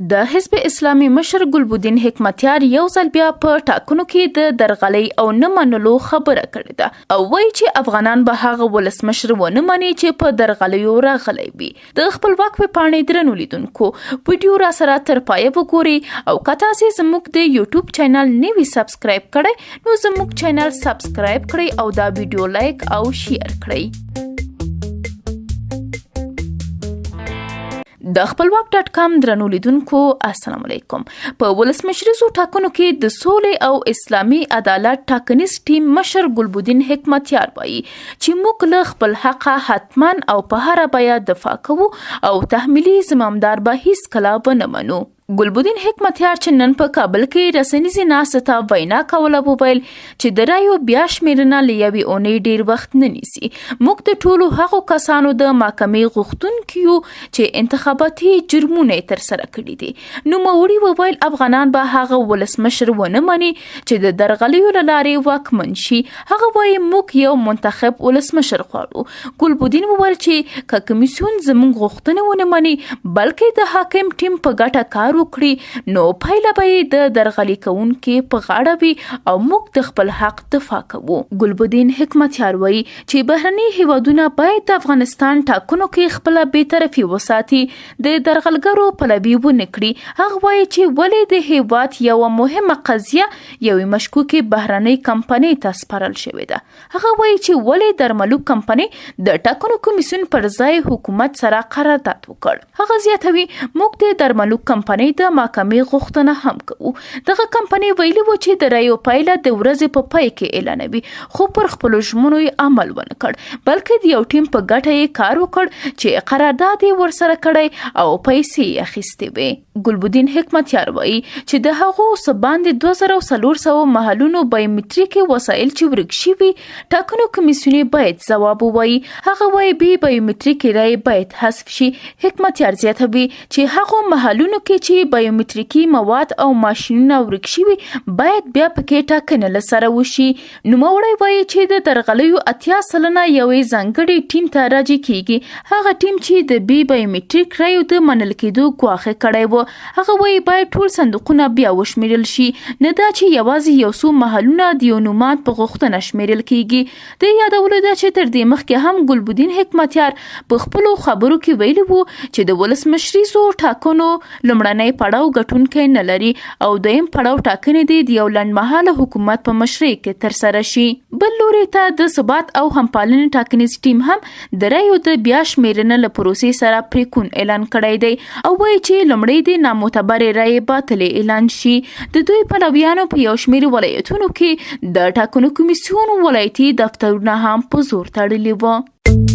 د حزب اسلامي مشر ګلبدین حکمتیار یو ځل بیا په ټاکنو کې د درغلۍ او نه منلو خبره کړې ده او وایي چې افغانان به هغه ولسمشر ونه مني چې په درغلیو راغلی وي. د خپلواک ویبپاڼې درنو لیدونکو ویډیو را سره تر پایه وګورئ او که تاسې زموږ د یوټیوب چینل نه وي سبسکرایب کړی نو زموږ چینل سبسکرایب کړئ او دا ویډیو لایک او شیر کړئ. د خپلواک.com درنو لیدونکو السلام علیکم. په ولسمشریزو ټاکنو کې د سولې او اسلامي عدالت ټاکنیز ټیم مشر ګلبدین حکمتیار وایي چې موږ له خپل حقه حتما او په هره بیه دفاع کوو او تحمیلي زمامدار به هیڅکله ونه منو. ګلبدین حکمتیار چې نن په کابل کې رسنیزې ناستې ته وینا کوله وویل چې د رایو بیا شمیرنه له یوې اونۍ ډیر وخت نه نیسي. موږ د ټولو هغو کسانو د محکمې غوښتونکي یو چې انتخاباتي جرمونه ترسره کړي دي. نوموړي وویل افغانان به هغه ولسمشر ونه مني چې د درغلیو له لارې واکمن شي. هغه وایي موږ یو منتخب ولسمشر غواړو. ګلبدین وویل چې که کمیسیون زموږ غوښتنې ونه مني بلکې د حاکم ټیم په ګټه کار وکړي نو پایله به د درغلي کوونکو په غاړه وي او موږ د خپل حق دفاع کوو. ګلبدین حکمتیار وایي چې بهرني هیوادونه باید د افغانستان ټاکنو کې خپل بی‌طرفي وساتي، د درغلګرو پلوي ونه کړي. هغه وایي چې ولې د هیواد یو مهمه قضیه یوې مشکوکې بهرنۍ کمپنۍ ته سپارل شوې ده. هغه وایي چې ولې درملو کمپنۍ د ټاکنو کمیسیون پر ځای حکومت سره قرارداد وکړ. هغه زیاتوي موږ د درملو کمپنۍ د محکمې غوښتنه هم کوو. دغه کمپنۍ ویلي و چې د رایو پایله د ورځې په پای کې اعلانوي خو پر خپلو ژمنو یې عمل ونه کړ بلکې د یو ټیم په ګټه یې کار وکړ چې قرارداد یې ورسره کړی او پیسې یې اخیستې وې. ګلبدین حکمتیار وایي چې د هغو څه باندې 2400 محلونو بایومټریکي وسایل چې ورک شوي ټاکنو کمیسیون باید ځواب ووایي. هغه وایي بایومټریکي رایې باید حذف شي. حکمتیار زیاتوي چې هغو محلونو کې چې بایومټریکي مواد او ماشینونه ورک شوي باید بیا پکې ټاکنه لسره وشي. نوموړی وایي چې د درغلیو 80% یوې ځانګړي ټیم ته راجع کیږي. هغه ټیم چې د بایومټریک رایو د منل کېدو ګواښ کړی و. هغه وایي باید ټول صندوقونه بیا وشمیرل شي، نه دا چې یوازې یو څو محلونه د یو نوماد په غوښتنه شمیرل کیږي. د یادولو ده چې تر دې مخکې هم ګلبدین حکمتیار په خپلو خبرو کې ویلي وو چې د ولسمشریزو ټاکنو لومړنی پړاو ګټونکی نه لري او دویم پړاو ټاکنې دي د یو لنډمهاله حکومت په مشرۍ کې ترسره شي. بل لوري ته د ثبات او همپالنې ټاکنیز ټیم هم د رایو د بیا شمیرنې له پروسې سره پریکون اعلان کړی دی او وایي چې لومړی د نامعتبرې رایې باطلې اعلان شي. د دوی پلویانو په یو شمېر ولایتونو کې د ټاکنو کمیسیون ولایتي دفترونه هم په زور تړلي وو.